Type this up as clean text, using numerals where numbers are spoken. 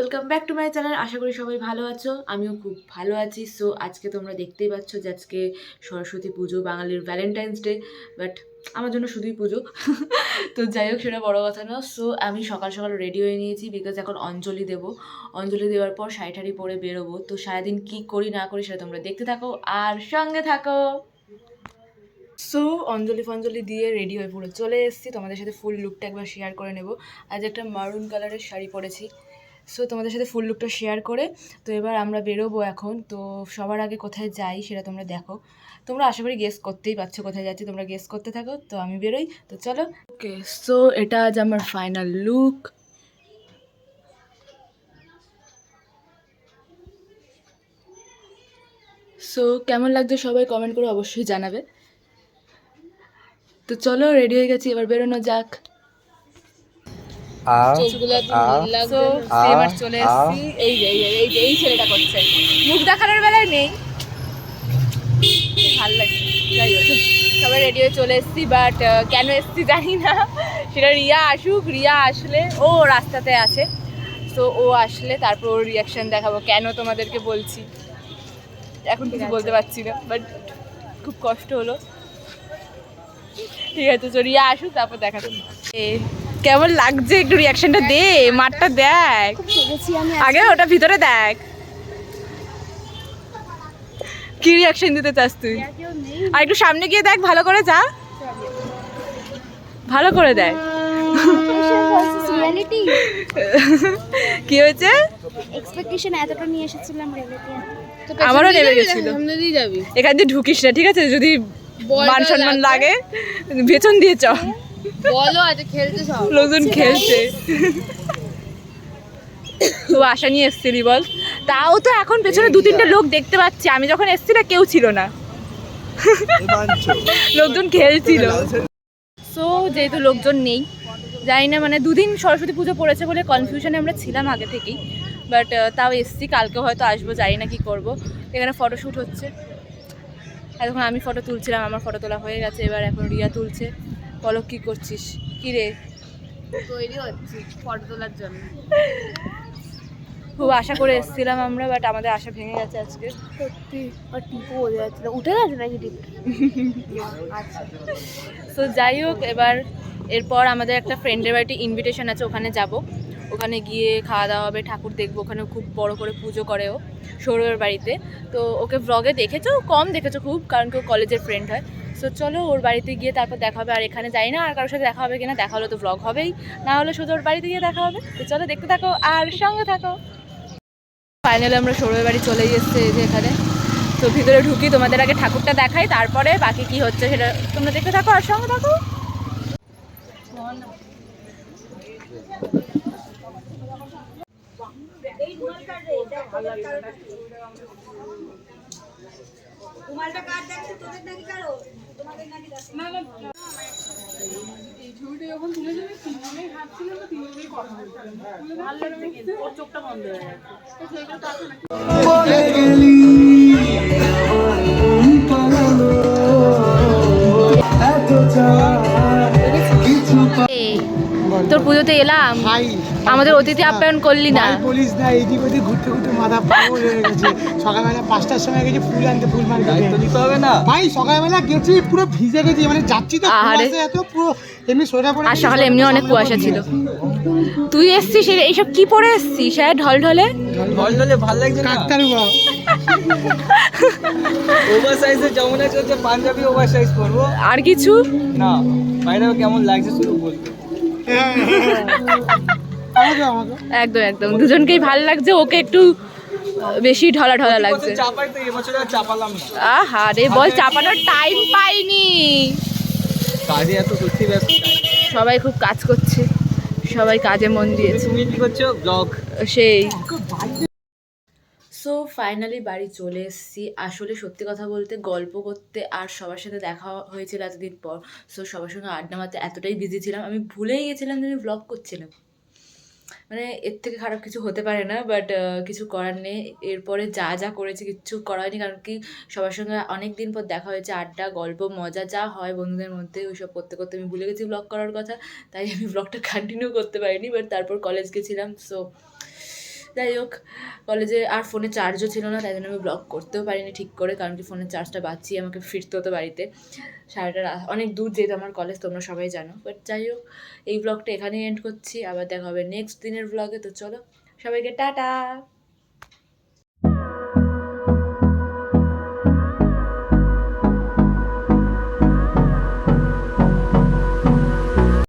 Welcome back to my channel. আশা করি সবাই ভালো আছো, আমিও খুব ভালো আছি। সো আজকে তোমরা দেখতেই পাচ্ছ যে আজকে সরস্বতী পুজো, বাঙালির ভ্যালেন্টাইন্স ডে, বাট আমার জন্য শুধুই পুজো। তো যাই হোক, সেটা বড় কথা না। সো আমি সকাল সকাল রেডি হয়ে নিয়েছি, বিকজ এখন অঞ্জলি দেবো। অঞ্জলি দেওয়ার পর শাড়ি ঠাড়ি পরে বেরোবো। তো সারাদিন কী করি না করি সেটা তোমরা দেখতে থাকো আর সঙ্গে থাকো। সো অঞ্জলি ফঞ্জলি দিয়ে রেডি হয়ে পুরো চলে এসেছি। তোমাদের সাথে ফুল লুকটা একবার শেয়ার করে নেব। আজ একটা মারুন কালারের শাড়ি পরেছি। সো তোমাদের সাথে ফুল লুকটা শেয়ার করে তো এবার আমরা বেরোবো এখন। তো সবার আগে কোথায় যাই সেটা তোমরা দেখো। তোমরা আশা করি গেস করতেই পারছো কোথায় যাচ্ছি, তোমরা গেস করতে থাকো। তো আমি বেরোই, তো চলো। ওকে, সো এটা আজ আমার ফাইনাল লুক। সো কেমন লাগছে সবাই কমেন্ট করে অবশ্যই জানাবে। তো চলো, রেডি হয়ে গেছি, এবার বেরোনো যাক। চলে এসেছি। এই ছেলেটা করছে, মুখ দেখানোর বেলায় নেই, ভাল লাগে। যাই হোক, সবাই রেডি হয়ে চলে এসেছি, বাট কেন এসেছি জানি না। সেটা রিয়া আসুক, রিয়া আসলে, ও রাস্তাতে আছে, তো ও আসলে তারপর ওর রিয়াকশন দেখাবো। কেন তোমাদেরকে বলছি এখন কিছু বলতে পারছি না, বাট খুব কষ্ট হলো। ঠিক আছে, তো রিয়া আসুক তারপর দেখাতে। কেমন লাগছে একটু রিয়াকশনটা দে, মাঠটা দেখ আগে, ওটা ভিতরে দেখ কি রিয়াকশন দিতে চাস তুই। আর একটু সামনে গিয়ে দেখ, ভালো করে যা, ভালো করে দেখ। কি হয়েছে? এক্সপেকটেশন এতটা নিয়ে এসেছিলাম, রিয়েলিটি আমারও নেমে গেছিল। এখান দিয়ে ঢুকিস না, ঠিক আছে? যদি মান সম্মান লাগে পেছন দিয়ে চ। বলো আজ খেলতে সব লোকজন খেলছে। তো আশা নিয়ে এসছিলি বল? তাও তো এখন পেছনে দু তিনটে লোক দেখতে পাচ্ছি, আমি যখন এসছি না কেউ ছিল না, লোকজন খেলছিল। সো যেহেতু লোকজন নেই, জানি না, মানে দুদিন সরস্বতী পুজো পড়েছে বলে কনফিউশনে আমরা ছিলাম আগে থেকেই, বাট তাও এসছি। কালকে হয়তো আসবো, জানি না কী করবো। এখানে ফটোশ্যুট হচ্ছে, এখন আমি ফটো তুলছিলাম, আমার ফটো তোলা হয়ে গেছে, এবার এখন রিয়া তুলছে। পলক কী করছিস? কী রে? তৈরি হচ্ছে ফটো তোলার জন্য। খুব আশা করে এসেছিলাম আমরা, বাট আমাদের আশা ভেঙে গেছে আজকে। সত্যি, আর টিপও বোঝা যাচ্ছে না, উঠে গেছে নাকি টিপ? আচ্ছা, সো যাই হোক, এরপর আমাদের একটা ফ্রেন্ডের বাড়িতে ইনভিটেশন আছে, ওখানে যাব। ওখানে গিয়ে খাওয়া দাওয়া হবে, ঠাকুর দেখবো। ওখানে খুব বড় করে পুজো করে ও, সৌরভের বাড়িতে। তো ওকে ব্লগে দেখেছো, কম দেখেছো খুব, কারণ কেউ কলেজের ফ্রেন্ড হয়। সো চলো, ওর বাড়িতে গিয়ে তারপর দেখা হবে। আর এখানে যাই না আর কারোর সাথে দেখা হবে কিনা, দেখা হলে তো ব্লগ হবেই, না হলে শুধু ওর বাড়িতে গিয়ে দেখা হবে। তো চলো, দেখতে থাকো আর সঙ্গে থাকো। ফাইনালি আমরা সৌরভের বাড়ি চলেই এসেছি, এই যে এখানে। তো ভিতরে ঢুকি, তোমাদের আগে ঠাকুরটা দেখাই, তারপরে বাকি কি হচ্ছে সেটা তোমরা দেখতে থাকো আর সঙ্গে থাকো। চোখটা বন্ধ হয়ে তোর পুজোতে এলাম, আমাদের অতিথি আপ্যায়ন করলি না। বলিস না, এইদিক ওদিক ঘুরতে ঘুরতে মাথা পাগল হয়ে গেছে। সকালবেলা 5টার সময় গেছি ফুল আনতে, ফুল মার্কেটে নিতে হবে না ভাই। সকালবেলা গেছি পুরো ভিজে গেছি, মানে যাচ্ছি তো কুয়াশা এত, পুরো এমনি সোয়েটার পরে। আর সকালে এমনি অনেক কুয়াশা ছিল। তুই এসছিস এইসব কি পরে এসছিস? হ্যাঁ, ঢল ঢলে ভালো লাগছে না? কাকতারুয়া ওভার সাইজের যমুনা চলছে, পাঞ্জাবি ওভার সাইজ পরবো। আর কিছু না, বাইরে কেমন লাগছে শুধু বলতে। একদম একদম দুজনকেই ভালো লাগছে, ওকে একটু বেশি ঢলা ঢলা লাগছে। চাপালাম না। আহা রে, বল চাপানোর টাইম পাইনি। কাজে এত সত্যি ব্যস্ত, সবাই খুব কাজ করছে, সবাই কাজে মন দিয়েছে। তুমি কি করছো? ব্লগ। সেই। সো ফাইনালি বাড়ি চলে এসেছি। আসলে সত্যি কথা বলতে, গল্প করতে আর সবার সাথে দেখা হয়েছিল এতদিন পর। সো সবার সঙ্গে আড্ডা মারতে এতটাই বিজি ছিলাম, আমি ভুলেই গেছিলাম যে আমি ব্লগ করছিলাম। মানে এর থেকে খারাপ কিছু হতে পারে না, বাট কিছু করার নেই। এরপরে যা যা করেছি কিচ্ছু করা হয়নি, কারণ কি সবার সঙ্গে অনেক দিন পর দেখা হয়েছে, আড্ডা গল্প মজা যা হয় বন্ধুদের মধ্যে, ওইসব করতে করতে আমি ভুলে গেছি ব্লগ করার কথা। তাই আমি ব্লগটা কন্টিনিউ করতে পারিনি, বাট তারপর কলেজ গেছিলাম। সো যাই হোক, কলেজে আর ফোনে চার্জও ছিল না, তাই জন্য আমি ব্লগ করতেও পারিনি ঠিক করে, কারণ কি ফোনের চার্জটা বাঁচিয়ে আমাকে ফিরতে হতো বাড়িতে। অনেক দূর যেহেতু আমার কলেজ, তোমরা সবাই জানো। বাট যাই হোক, এই ব্লগটা এখানেই এন্ড করছি, আবার দেখা হবে নেক্সট দিনের ব্লগে। তো চলো, সবাইকে টাটা।